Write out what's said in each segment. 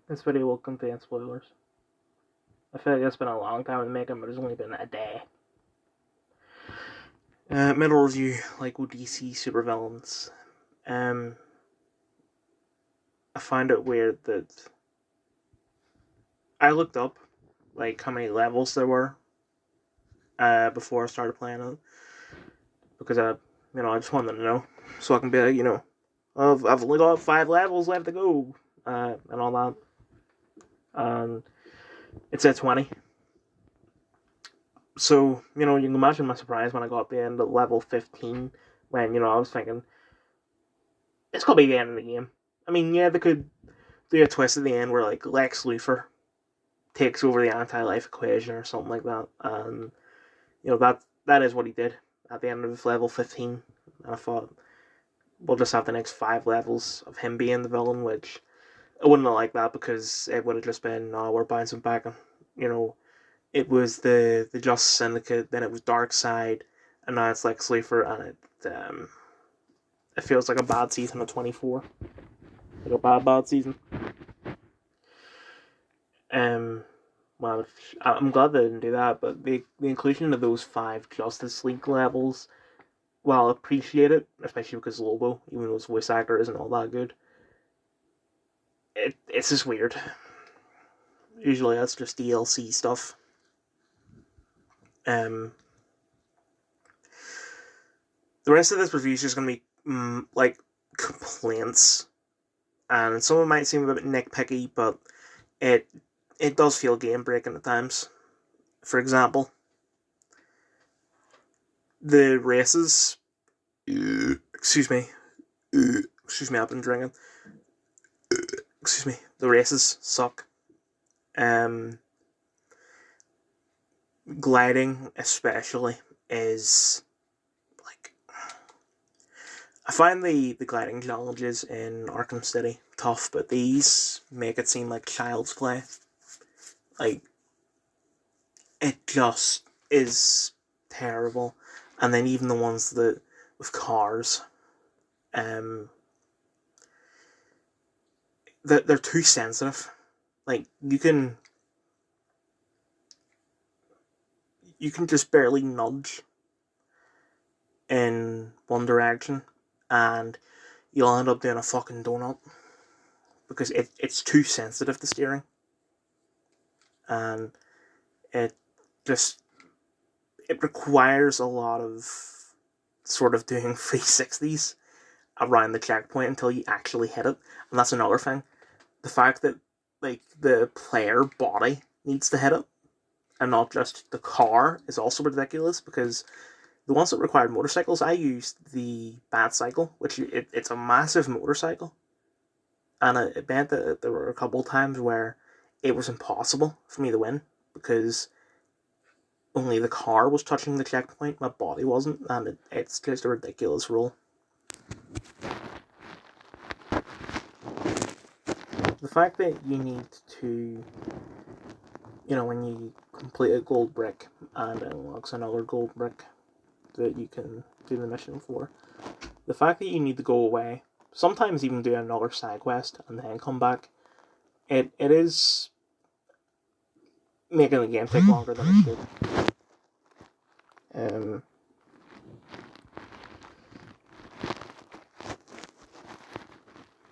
This video will contain spoilers. I feel like it's been a long time in making, but it's only been a day. Middle review, like with DC supervillains. I find it weird that I looked up like how many levels there were before I started playing it, because I just wanted to know so I can be like, I've only got 5 levels left to go, and all that. It's at 20. So, you can imagine my surprise when I got to the end of level 15, when, I was thinking, it's got to be the end of the game. I mean, yeah, they could do a twist at the end where, like, Lex Luthor takes over the anti-life equation or something like that, and, that is what he did at the end of level 15, and I thought, we'll just have the next 5 levels of him being the villain, which I wouldn't have liked that, because it would have just been, oh, we're bouncing back, and, it was the Justice Syndicate, then it was Darkseid, and now it's Lex Luthor, and it feels like a bad season of 24, like a bad season. Well, I'm glad they didn't do that, but the inclusion of those 5 Justice League levels, while I appreciate it, especially because Lobo, even though his voice actor isn't all that good, it's just weird. Usually that's just DLC stuff. The rest of this review is just going to be like complaints, and some of it might seem a bit nitpicky, but it does feel game breaking at times. For example, the races. Excuse me, I've been drinking. Excuse me. The races suck. Gliding especially is like, I find the gliding challenges in Arkham City tough, but these make it seem like child's play. Like, it just is terrible. And then even the ones that with cars, they're too sensitive. Like, you can just barely nudge in one direction, and you'll end up doing a fucking donut, because it's too sensitive to steering, and it requires a lot of sort of doing 360s around the checkpoint until you actually hit it. And that's another thing. The fact that, like, the player body needs to hit it and not just the car is also ridiculous, because the ones that required motorcycles, I used the Batcycle, which it's a massive motorcycle, and it meant that there were a couple of times where it was impossible for me to win, because only the car was touching the checkpoint, my body wasn't, and it's just a ridiculous rule. The fact that you need to, when you complete a gold brick and it unlocks another gold brick that you can do the mission for, the fact that you need to go away, sometimes even do another side quest and then come back, it is making the game take longer than it should.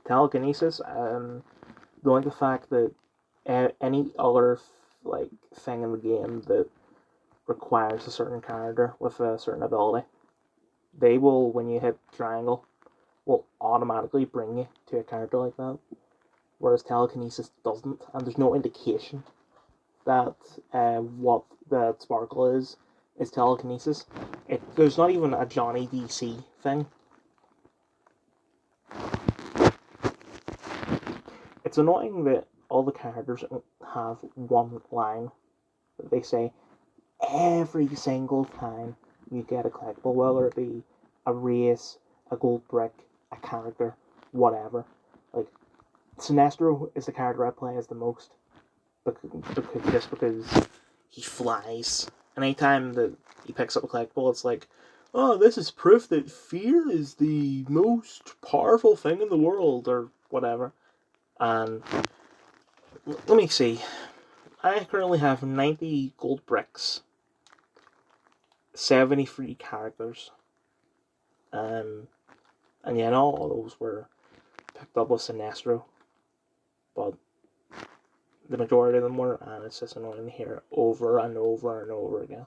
Telekinesis, like the fact that any other thing in the game that requires a certain character with a certain ability, they will, when you hit triangle, will automatically bring you to a character like that, whereas telekinesis doesn't, and there's no indication that what the sparkle is telekinesis. There's not even a Johnny DC thing. It's annoying that all the characters have one line that they say every single time you get a collectible, whether it be a race, a gold brick, a character, whatever. Like, Sinestro is the character I play as the most, because he flies. And anytime that he picks up a collectible, it's like, oh, this is proof that fear is the most powerful thing in the world, or whatever. And Let me see. I currently have 90 gold bricks, 70 free characters, and yeah, not all of those were picked up with Sinestro, but the majority of them were, and it's just annoying to hear over and over and over again.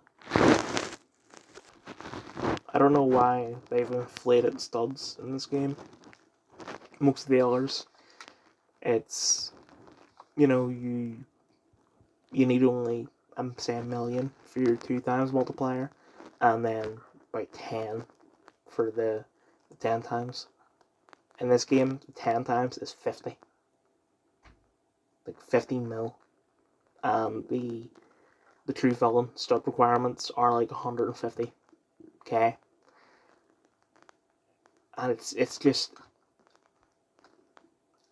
I don't know why they've inflated studs in this game. Most of the others, it's, you need only, I'm saying, 1,000,000 for your 2 times multiplier, and then about 10 for the 10 times. In this game, 10 times is 50. Like 15 mil. The true villain stud requirements are like 150k. And it's just,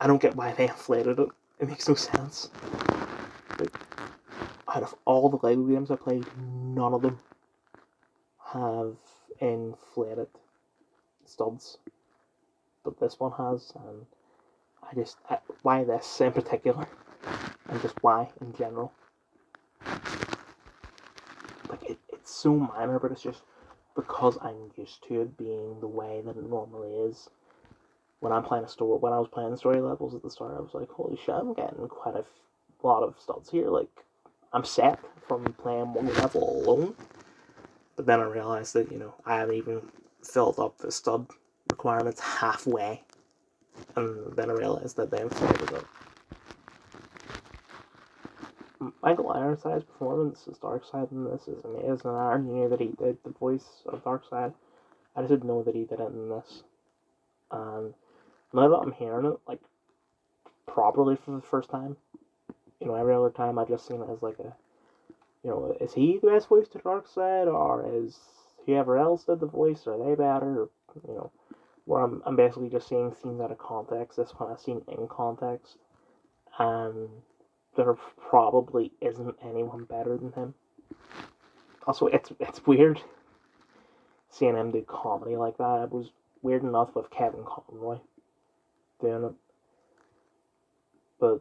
I don't get why they inflated it. It makes no sense. Like, out of all the Lego games I played, none of them have inflated studs, but this one has, and why this in particular, and just why in general. Like, it's so minor, but it's just because I'm used to it being the way that it normally is. When I was playing the story levels at the start, I was like, holy shit, I'm getting quite a lot of studs here. Like, I'm set from playing one level alone. But then I realized that, I haven't even filled up the stud requirements halfway. And then I realized that they inflated it. Michael Ironside's performance as Darkseid in this is amazing. I already knew that he did the voice of Darkseid. I just didn't know that he did it in this. And now that I'm hearing it, like, properly for the first time, every other time I've just seen it as like a, is he the best voice to Darkseid, or is whoever else did the voice, are they better? Where I'm basically just seeing scenes out of context. This one I've seen in context, and there probably isn't anyone better than him. Also, it's weird seeing him do comedy like that. It was weird enough with Kevin Conroy doing it, but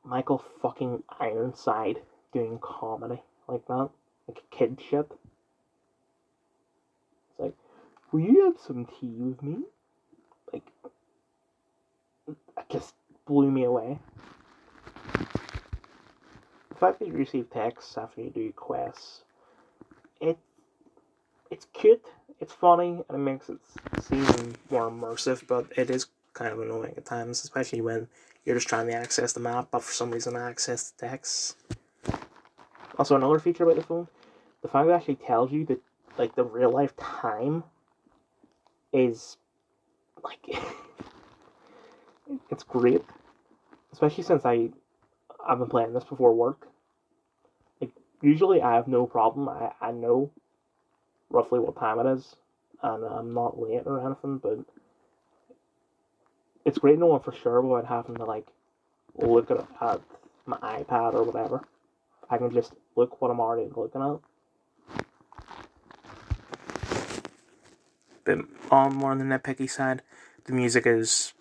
Michael fucking Ironside doing comedy like that, like kid shit. It's like, will you have some tea with me? Like, it just blew me away. The fact that you receive texts after you do quests, it's cute, it's funny, and it makes it seem more immersive, but it is kind of annoying at times, especially when you're just trying to access the map, but for some reason I access the text. Also, another feature about the phone, the fact that it actually tells you that, like, the real life time is, like, it's great. Especially since I've been playing this before work. Like, usually I have no problem. I know roughly what time it is, and I'm not late or anything, but it's great knowing for sure without having to, like, look at my iPad or whatever. I can just look what I'm already looking at. But on more on the nitpicky side, the music is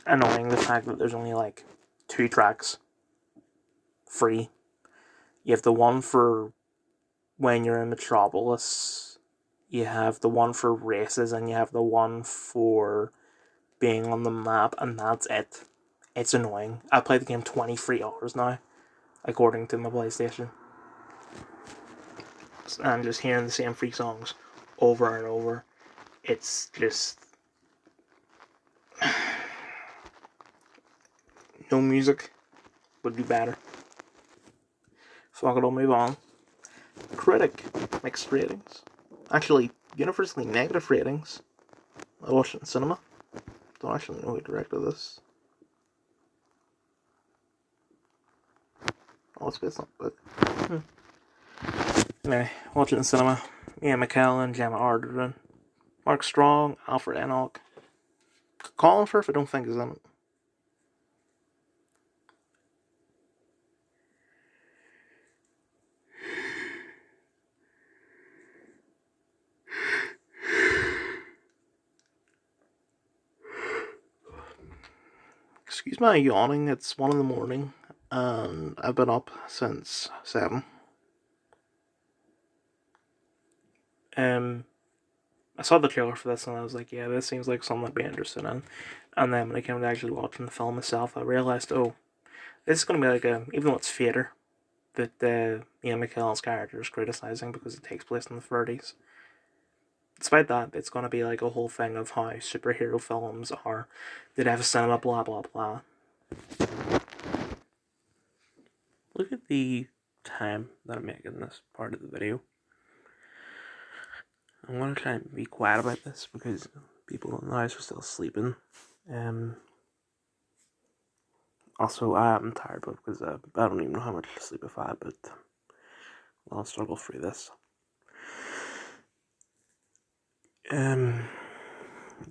annoying. The fact that there's only like 2 tracks free. You have the one for when you're in Metropolis, you have the one for races, and you have the one for being on the map, and that's it. It's annoying. I played the game 23 hours now, according to my PlayStation. And just hearing the same 3 songs over and over, it's just... no music would be better. Fuck it, I'll move on. Critic, mixed ratings. Actually, universally negative ratings. I watched it in cinema. Don't actually know who directed this. Oh, it's not good. Anyway, watch it in cinema. Ian McKellen, Gemma Arterton, Mark Strong, Alfred Enoch. Colin Firth, I don't think is in it. Excuse my yawning, it's 1 in the morning. and I've been up since 7. I saw the trailer for this and I was like, yeah, this seems like something I'd be interested in. And then when I came to actually watching the film itself, I realized, oh, this is going to be like even though it's theatre, that Ian McKellen's character is criticizing because it takes place in the 30s. Despite that, it's going to be like a whole thing of how superhero films are, did have a cinema, blah, blah, blah. Look at the time that I'm making this part of the video. I'm going to try and be quiet about this because people in the house are still sleeping. Also, I am tired because I don't even know how much sleep I've had, but I'll struggle through this. I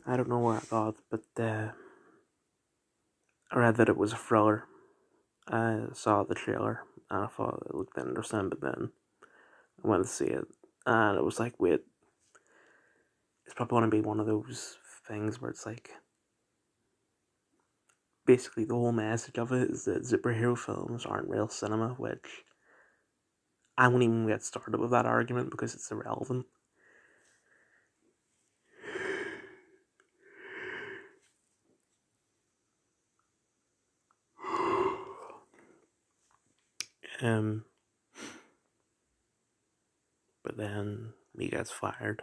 don't know what I thought, but I read that it was a thriller. I saw the trailer and I thought it looked interesting, but then I went to see it and it was like, wait, it's probably going to be one of those things where it's like, basically the whole message of it is that superhero films aren't real cinema, which I won't even get started with that argument because it's irrelevant. But then he gets fired,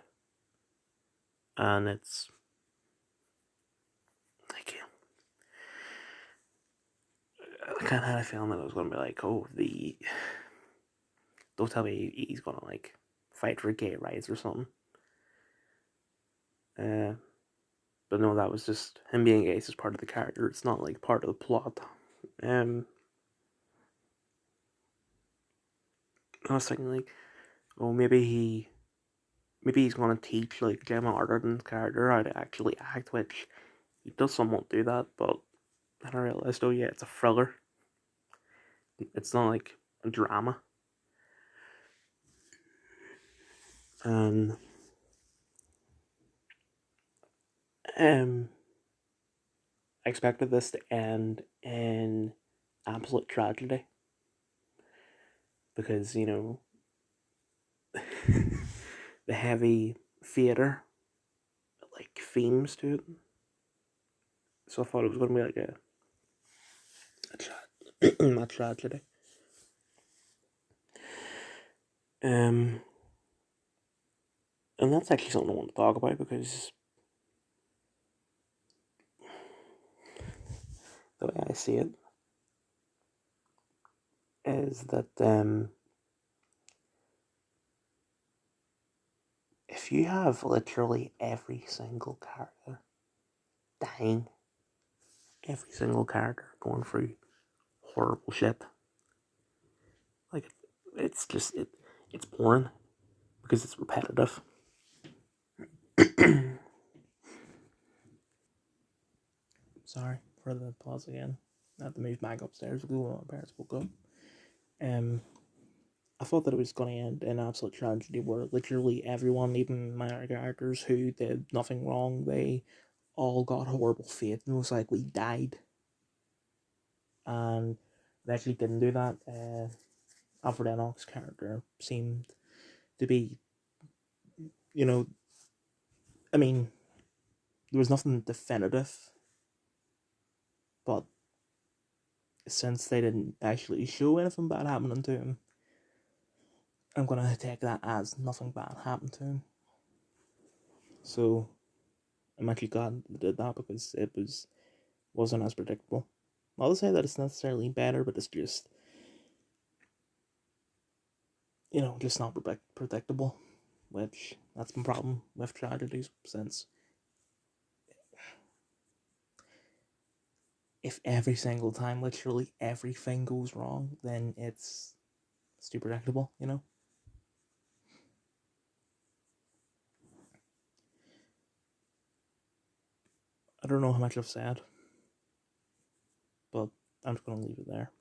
and it's like I kind of had a feeling that it was going to be like, oh, don't tell me he's going to like fight for gay rights or something. But no, that was just him being gay is part of the character. It's not like part of the plot. I was thinking like, oh, maybe he's going to teach like Gemma Arterton's character how to actually act, which he does somewhat do that. But then I realized, oh yeah, it's a thriller. It's not like a drama. And I expected this to end in absolute tragedy because the heavy theater like themes to it. So I thought it was going to be like a tragedy. And that's actually something I want to talk about because the way I see it is that if you have literally every single character dying, every single character going through horrible shit, like it's just it's boring because it's repetitive. Sorry for the pause again. I had to move back upstairs because one of my parents woke up. I thought that it was going to end in absolute tragedy where literally everyone, even minor characters who did nothing wrong, they all got horrible fate and most likely died. And they actually didn't do that. Alfred Enoch's character seemed to be, I mean, there was nothing definitive, but since they didn't actually show anything bad happening to him, I'm gonna take that as nothing bad happened to him. So I'm actually glad they did that because it wasn't as predictable. Not to say that it's necessarily better, but it's just just not predictable. Which that's my problem with tragedies since if every single time literally everything goes wrong, then it's too predictable, I don't know how much I've said, but I'm just gonna leave it there.